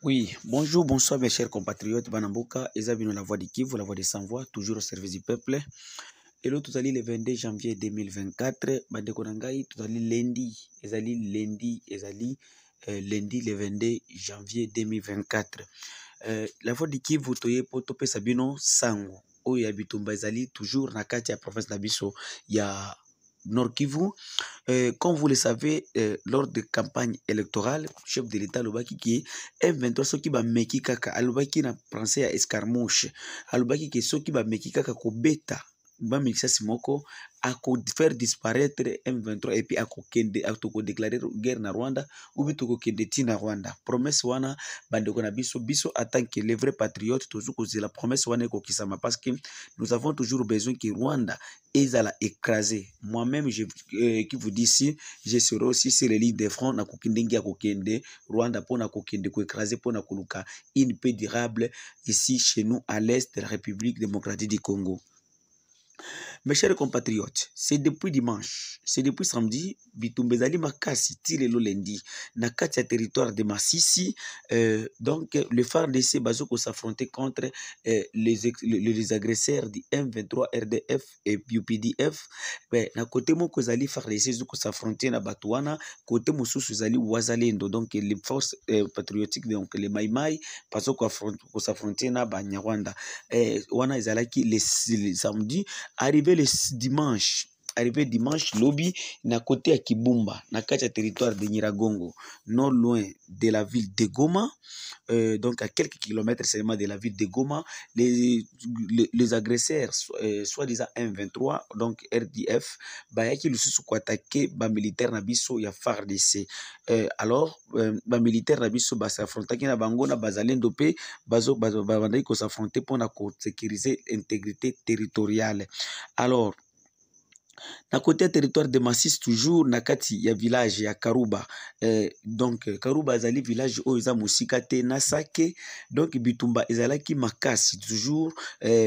Oui, bonjour, bonsoir mes chers compatriotes. Banamboka, Ezabino, la voix du Kivu, la voix des sans-voix, toujours au service du peuple. Et là, tout allé le 22 janvier 2024, Badekonangai, tout allé lundi, lundi le 22 janvier 2024. La voix du Kivu, toye potope sabino sango. Oya bitumba ezali toujours na kati ya province na biso ya Nord Kivu. Comme vous le savez, lors de campagne électorale, chef de l'État Lobaki qui est M23 soki ba meki kaka alobaki na français ya escarmouche alobaki ke soki ba meki kaka ko beta ba mikisa simoko ako faire disparaître M23 et puis ako kende ako déclarer guerre na Rwanda ou bien toko kende tina Rwanda. Promesse wana bandeko na biso en tant que les vrais patriotes toujours cause la promesse wana ko kisama parce que nous avons toujours besoin que Rwanda ezala écrasé. Moi-même qui vous dis ici, je serai aussi sur les lignes de front na kokindengi akokende Rwanda pour na kokende ko écraser pour na koluka une paix durable ici chez nous à l'est de la République démocratique du Congo. Mes chers compatriotes, c'est depuis dimanche, c'est depuis samedi, Bitumbezali Makasi, Tirelo Lendi, na katia territoire de Massissi, donc le FARDC Bazoko s'affronter contre les agresseurs du M23 RDF et UPDF. Na côté moko zali FARDC Zoko s'affronter na Batouana, côté Mosusu zali Wazalendo, donc les forces patriotiques, donc les Maïmaï, Bazoko s'affronter na Banyarwanda. Wana ezalaki les samedi, arrivé dimanche lobby na côté à Kibumba na katia territoire de Nyiragongo, non loin de la ville de Goma, donc à quelques kilomètres seulement de la ville de Goma, les agresseurs soi-disant M23 donc RDF bayaki lususu ko attaquer ba militaire na biso ya FARDC. Alors ba militaire na biso ba s'affrontaki na bango na bazalendo pe bazandaki ko s'affronter pour na ko sécuriser l'intégrité territoriale. Alors na côté territoire de Massis toujours na kati ya village ya Karuba, donc Karuba azali village oyo eza musika te na Sake, donc bitumba ezalaki makasi toujours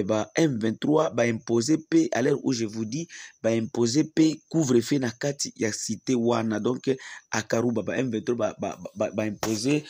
ba M23 ba imposer pe à l'heure où je vous dis ba imposer pe couvre-feu na kati ya cité wana, donc à Karuba ba M23 ba imposer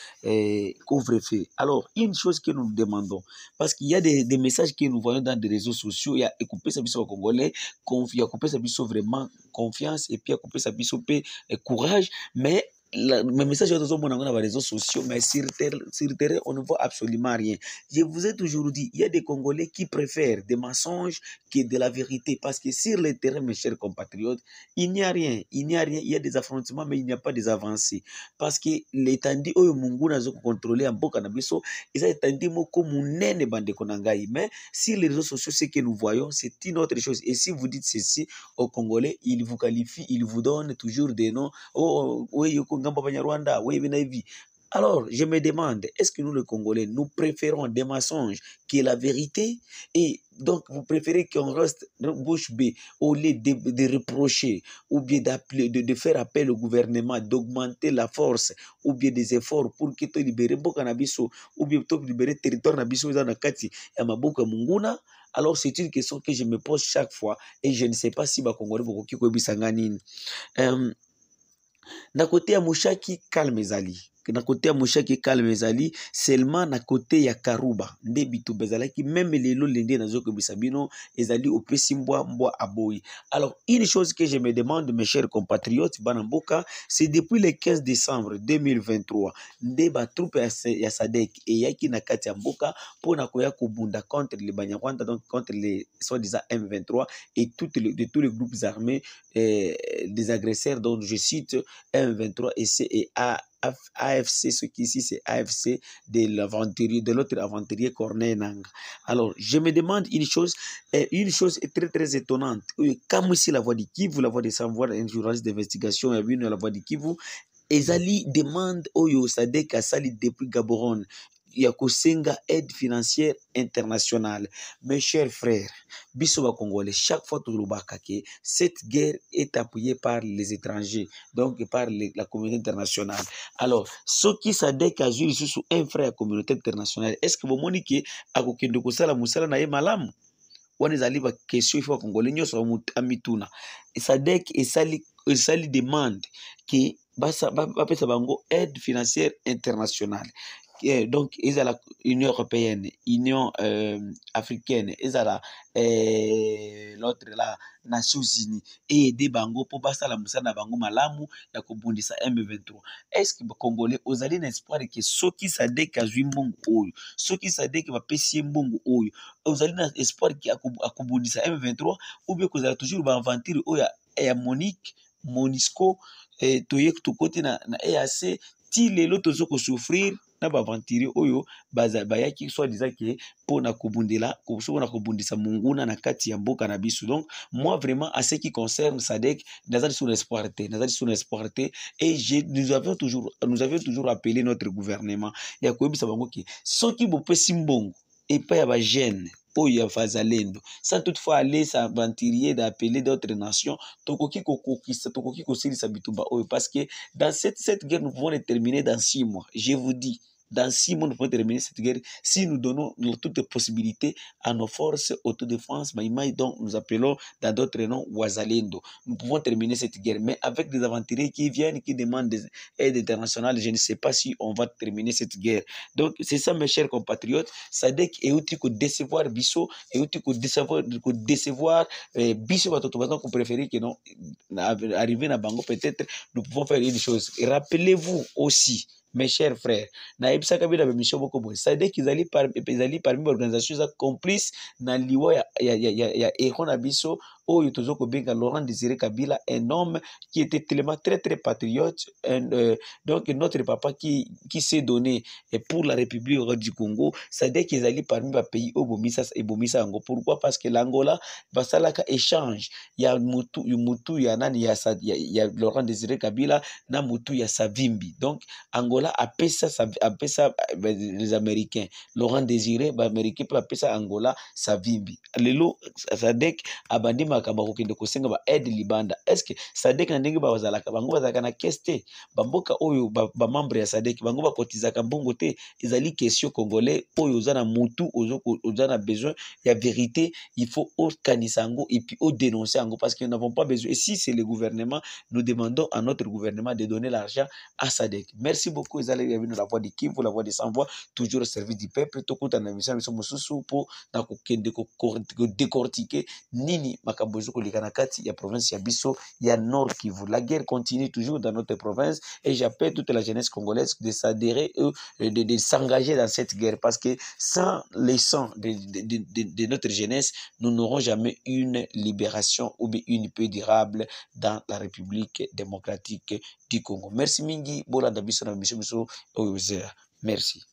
couvre-feu. Alors une chose que nous demandons, parce qu'il y a des messages que nous voyons dans des réseaux sociaux, il y a écoupé ça biso congolais, il y a coupé ça biso vraiment confiance et puis à couper sa bisopé et courage, mais mes messages sur les réseaux sociaux, mais sur terrain, on ne voit absolument rien. Je vous ai toujours dit, il y a des Congolais qui préfèrent des mensonges que de la vérité, parce que sur le terrain, mes chers compatriotes, il n'y a rien, il y a des affrontements, mais il n'y a pas des avancées, parce que l'étendue où Mungu n'a pas contrôlé en Boka Nabiso, ils ont étendu comme un bande konangai, mais sur les réseaux sociaux, ce que nous voyons, c'est une autre chose. Et si vous dites ceci aux Congolais, ils vous qualifient, ils vous donnent toujours des noms. Oh, oui, Rwanda, oui, alors, je me demande, est-ce que nous, les Congolais, nous préférons des mensonges que la vérité? Et donc, vous préférez qu'on reste bouche bée au lieu de reprocher ou bien de faire appel au gouvernement, d'augmenter la force ou bien des efforts pour que tu libères Boka Nabiso ou bien tu libères le territoire Nabiso dans la Kati Yamaboka Munguna? Alors, c'est une question que je me pose chaque fois et je ne sais pas si les Congolais vont dire. Na côté ya Mushaki Kalmezali. Na côté ya Mushaki Kalmezali, seulement na côté ya Karuba. Nde bitu bezalaki, même les lots lende na zoko bisabino, ezali au pesimboa mboa aboyi. Alors, une chose que je me demande, mes chers compatriotes, Banamboka, c'est depuis le 15 décembre 2023, nde ba troupe ya Sadek et yaki na kati ya mboka, pour na koya kubunda contre les Banyarwanda, donc contre les soi-disant M23 et tous les groupes armés des agresseurs, dont je cite M23 et AFC, ce qui ici c'est AFC de l'autre aventurier Corneille Nanga. Alors, je me demande une chose est très très étonnante. Comme ici la voix du Kivu, la voix de savoir, un journaliste d'investigation, la voix du Kivu, Ezali demande Oyo Sadek Asali depuis Gaborone. Il y a Kosenga aide financière internationale. Mes chers frères, Bissoba Congolais, chaque fois que cette guerre est appuyée par les étrangers, donc par la communauté internationale. Alors, ceux qui Sadek a joué sous un frère de la communauté internationale, est-ce que vous montrez que Akokendo Kosala Moussala na Malam? On est allé à la question, il faut Congolais, nous sommes amituna. Sadek et Sali demande que Basa Bango aide financière internationale. donc ezala Union européenne, Union africaine, ezala l'autre là Nations Unies et aider bango pour basala musana bango malamu ya kobundisa M23. Est-ce que Congolais ozali na espoir que soki Sadek azwi mbongo oyo, soki Sadek bapesi mbongo oyo, ozali na espoir que akobundisa M23 ou bien kozala toujours ba aventure oyo ya Monique Monisco toye tukoti na EAC ti lelo tozo ko souffrir na ba aventure oyo bayaki soit disant que pona kobundela na kobundisa munguna na kati ya mboka na biso. Donc moi vraiment à ce qui concerne Sadek nazali sur espoir te et nous avions toujours appelé notre gouvernement ya koyebisa bango ke soki bopesi mbongo epai ya ba jeune oyo ya Vazalendo sans toutefois aller s'aventurier d'appeler d'autres nations tokoki kosilisa bitumba oyo parce que dans cette guerre nous pouvons la terminer dans 6 mois. Je vous dis, dans 6 mois, nous pouvons terminer cette guerre si nous donnons toutes les possibilités à nos forces autodéfense, Maïmaï, dont nous appelons dans d'autres noms Wazalendo. Nous pouvons terminer cette guerre, mais avec des aventuriers qui viennent, qui demandent des aides internationales, je ne sais pas si on va terminer cette guerre. Donc, c'est ça, mes chers compatriotes. Sadek est outil que décevoir Bisso, est outil que décevoir Bisso, qu'on préférait que non, arriver à Bango, peut-être, nous pouvons faire une chose. Et rappelez-vous aussi, mes chers frères, naebisaka bina bemission boko boy Sadek izali parmi organisation complice na liwa ya Eko na biso oyo tozoko benga Laurent Désiré Kabila, un homme qui était tellement très patriote, donc notre papa qui s'est donné pour la République du Congo. Sadek izali parmi ba pays obomisa yango. Pourquoi? Parce que l'Angola basalaka échange ya mutu ya nani ya Laurent Désiré Kabila na mutu ya Savimbi. Donc Angola appelle ça les Américains. Laurent Désiré, les Américains peuvent appeler ça Angola, Savimbi. Lelo, Sadek, abandi makamba kokende kosenga ba aide libanda. Est-ce que Sadek na ndenge bazalaka bango bazalaka na keste bamboka oyo ba membre ya Sadek bango ba kotizaka mbongo te ezali question congolais oyo ozana mutu ozana besoin ya vérité, il faut organiser yango et puis dénoncer yango parce que nous n'avons pas besoin. Et si c'est le gouvernement, nous demandons à notre gouvernement de donner l'argent à Sadek. Merci beaucoup. Vous allez bienvenue la voix de Kivu, la voix des sans voix, toujours au service du peuple. Tout compte en émission, nous sommes sous pour décortiquer nini makambozo kolikanakati ya province ya Bisso ya Nord Kivu. La guerre continue toujours dans notre province et j'appelle toute la jeunesse congolaise de s'adhérer, de s'engager dans cette guerre parce que sans les sang de notre jeunesse, nous n'aurons jamais une libération ou bien une paix durable dans la République démocratique du Congo. Merci mingi, bola da biso na mission oyo. Merci.